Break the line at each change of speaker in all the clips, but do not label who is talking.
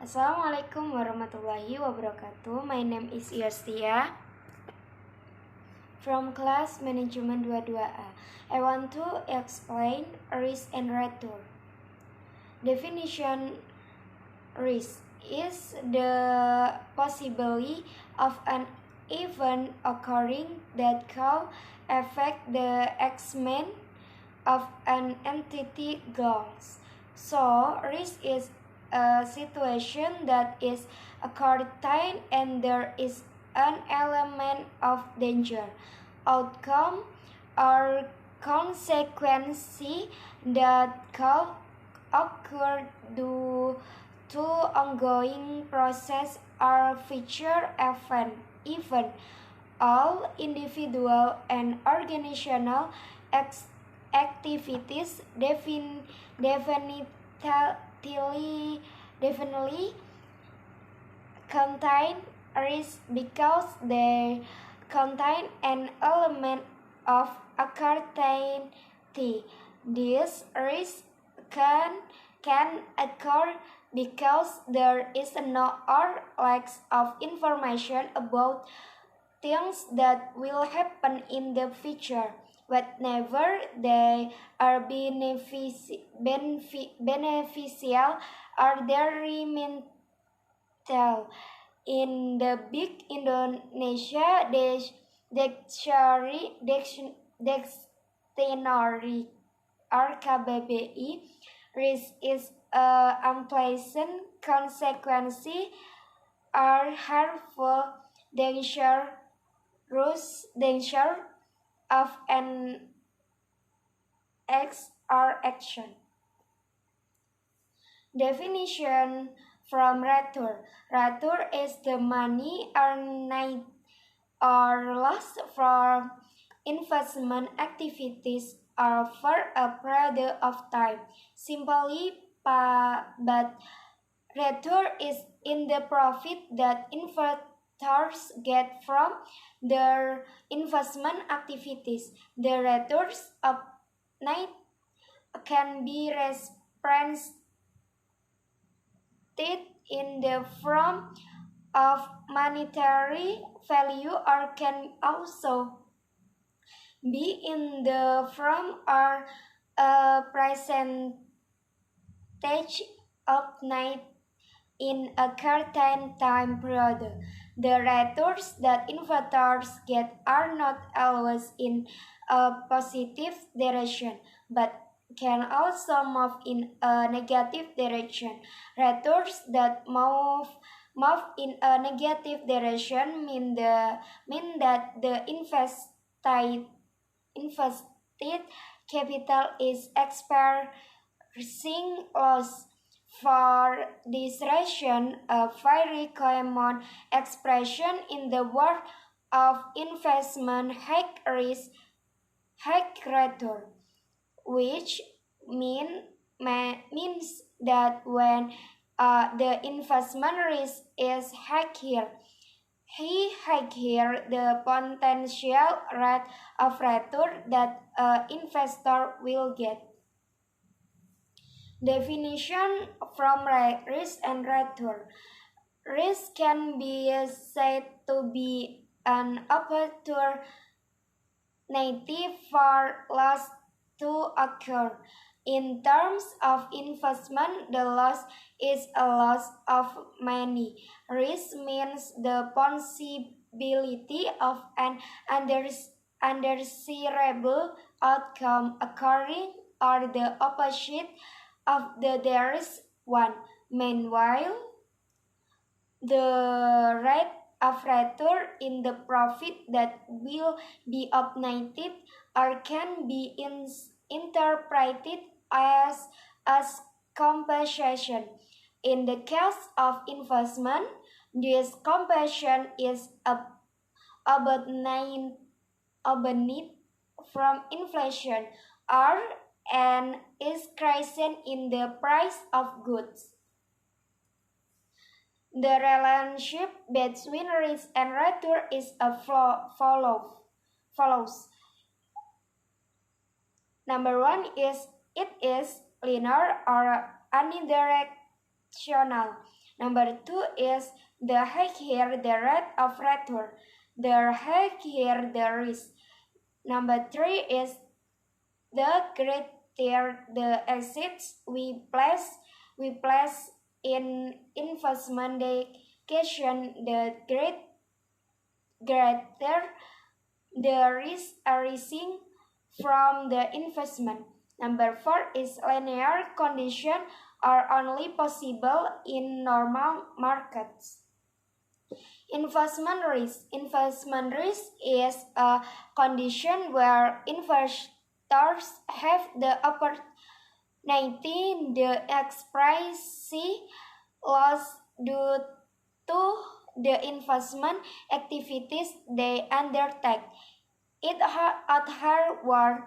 Assalamualaikum warahmatullahi wabarakatuh. My name is Yastia from class Management 22A. I want to explain risk and return. Definition: risk is the possibility of an event occurring that can affect the achievement of an entity goals. So, risk is a situation that is occurring and there is an element of danger, outcome, or consequence that can occur due to ongoing process or future event. All individual and organizational activities definitely contain risk because they contain an element of uncertainty. This risk can occur because there is no or lack of information about things that will happen in the future. Whenever they are beneficial or detrimental. In the Big Indonesia Dictionary (RKBBI), risk is unpleasant consequence or harmful danger of an act or action. Definition from return: return is the money earned or lost from investment activities over a period of time. Simply, but return is in the profit that investors get from their investment activities. The returns obtained can be represented in the form of monetary value or can also be in the form or a percentage obtained in a certain time period. The returns that investors get are not always in a positive direction, but can also move in a negative direction. Returns that move in a negative direction mean that the invested capital is experiencing loss. For this reason, a very common expression in the world of investment is high return, which means that when the investment risk is higher, the potential rate of return that an investor will get. Definition from risk and return: risk can be said to be an opportunity for loss to occur. In terms of investment, the loss is a loss of money. Risk means the possibility of an undesirable outcome occurring or the opposite of the desired one. Meanwhile, the rate of return in the profit that will be obtained or can be interpreted as compensation. In the case of investment, this compensation is obtained from inflation or an increase in the price of goods. The relationship between risk and return is as follows. Number one is it is linear or unidirectional. Number 2 is the higher the rate of return, the higher the risk. Number 3 is the greater the assets we place in investment dedication, the greater the risk arising from the investment. Number 4 is linear conditions are only possible in normal markets. Investment risk. Investment risk is a condition where investors have the opportunity to express loss due to the investment activities they undertake. It otherwise,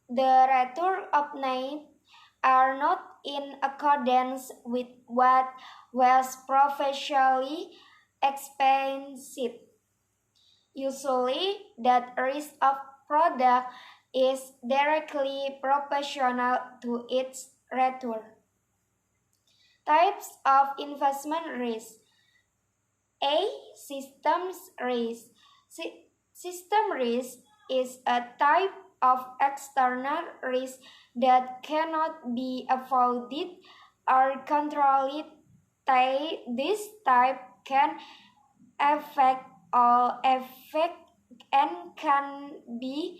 the return obtained are not in accordance with what was professionally expected. Usually, that risk of product is directly proportional to its return. Types of investment risk. A. Systems risk. System risk is a type of external risk that cannot be avoided or controlled. This type can affect all effect and can be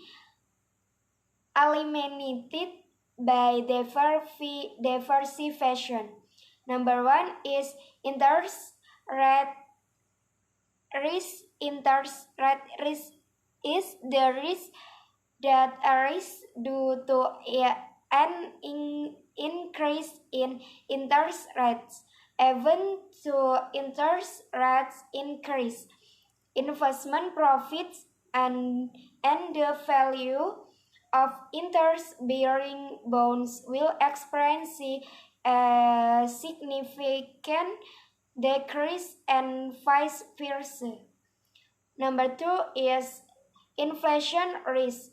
eliminated by diversification. Number 1 is interest rate risk. Interest rate risk is the risk that arises due to an increase in interest rates. Even though interest rates increase, investment profits and the value of interest-bearing bonds will experience a significant decrease and vice versa. Number 2 is inflation risk.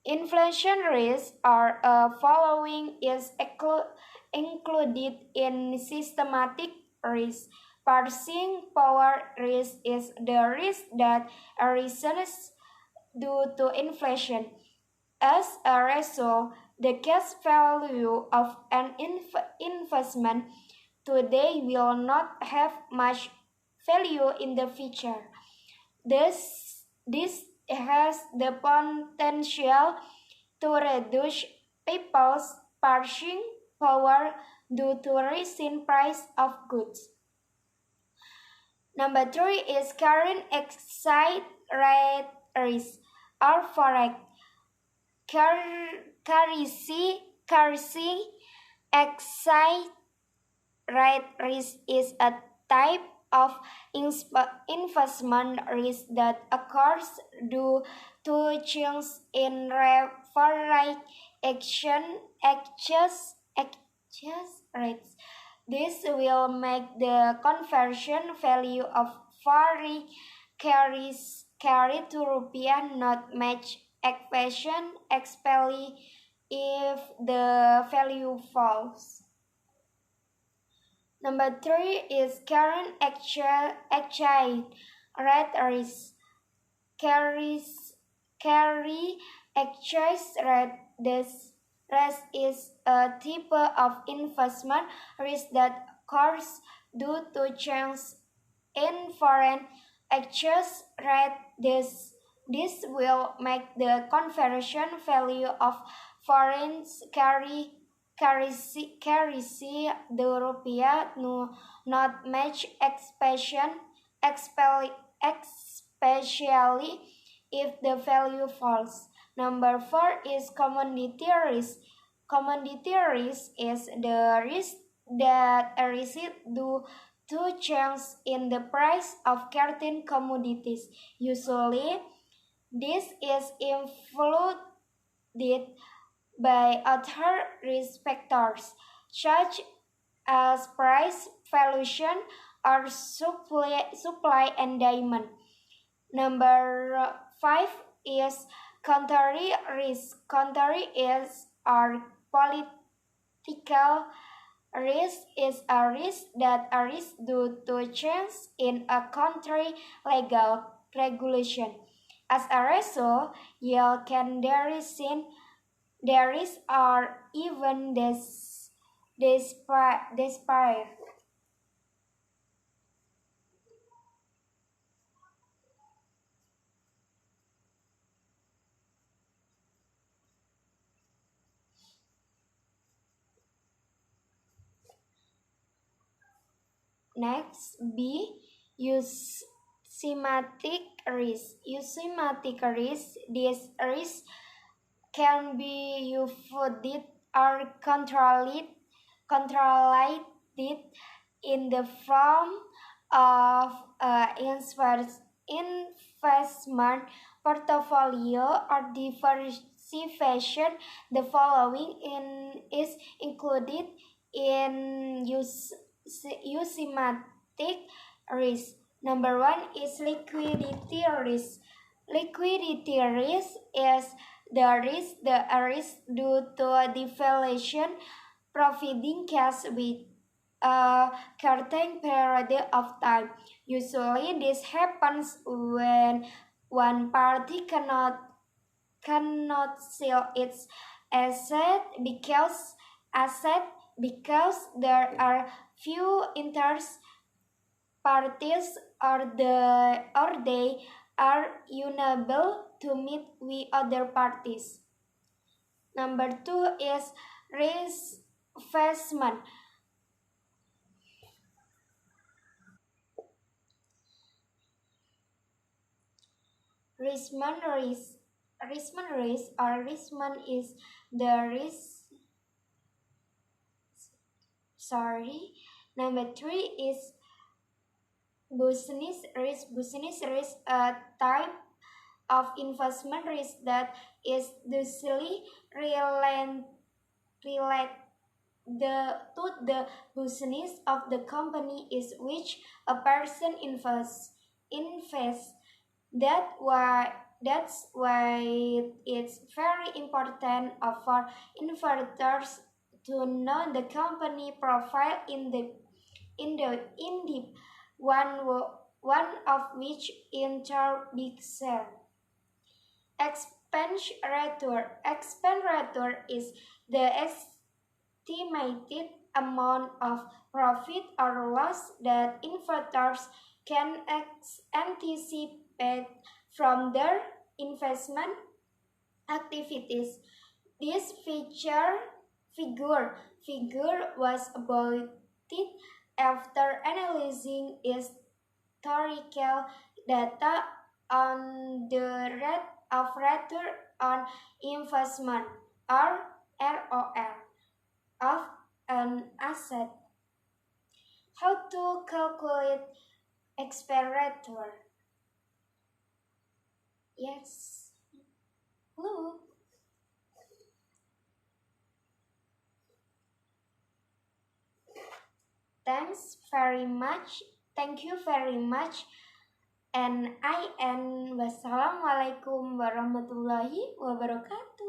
Inflation risk are following is included in systematic risk. Purchasing power risk is the risk that arises due to inflation. As a result, the cash value of an investment today will not have much value in the future. This has the potential to reduce people's purchasing power due to rising price of goods. Number 3 is current exchange rate risk or forex. Currency exchange rate risk is a type of investment risk that occurs due to changes in foreign exchange rates. This will make the conversion value of foreign carried to rupiah not match inflation, especially if the value falls. Number 3 is current exchange rate risk. Carry exchange rate. This risk is a type of investment risk that occurs due to changes in foreign exchange rate. This will make the conversion value of foreign currency the rupiah not match expansion, especially if the value falls. Number 4 is commodity risk. Commodity risk is the risk that arises due to changes in the price of certain commodities. Usually, this is influenced by other risk factors, such as price valuation or supply and demand. Number 5 is country risk. Country is our political risk is a risk that arises due to change in a country legal regulation. As a result, yield can decrease or even despair. Next, B. Use Systematic risk. Systematic risk. This risk can be avoided or controlled in the form of investment portfolio or diversification. The following is included in systematic risk. Number one is liquidity risk. Liquidity risk is the risk due to devaluation providing cash with a certain period of time. Usually, this happens when one party cannot sell its asset asset because there are few interest parties or they are unable to meet with other parties. Number two is risk investment. Risman risk. Risman risk or Risman is the risk. Sorry. Number three is business risk. Business risk a type of investment risk that is usually relate to the business of the company is which a person invest. That's why it's very important for investors to know the company profile in the one of which enter big share. Expenditure is the estimated amount of profit or loss that investors can anticipate from their investment activities. This figure was about after analyzing historical data on the rate of return on investment or ROR of an asset. How to calculate expenditure? Yes. Hello. Thanks very much. Thank you very much. And I end. Wassalamualaikum warahmatullahi wabarakatuh.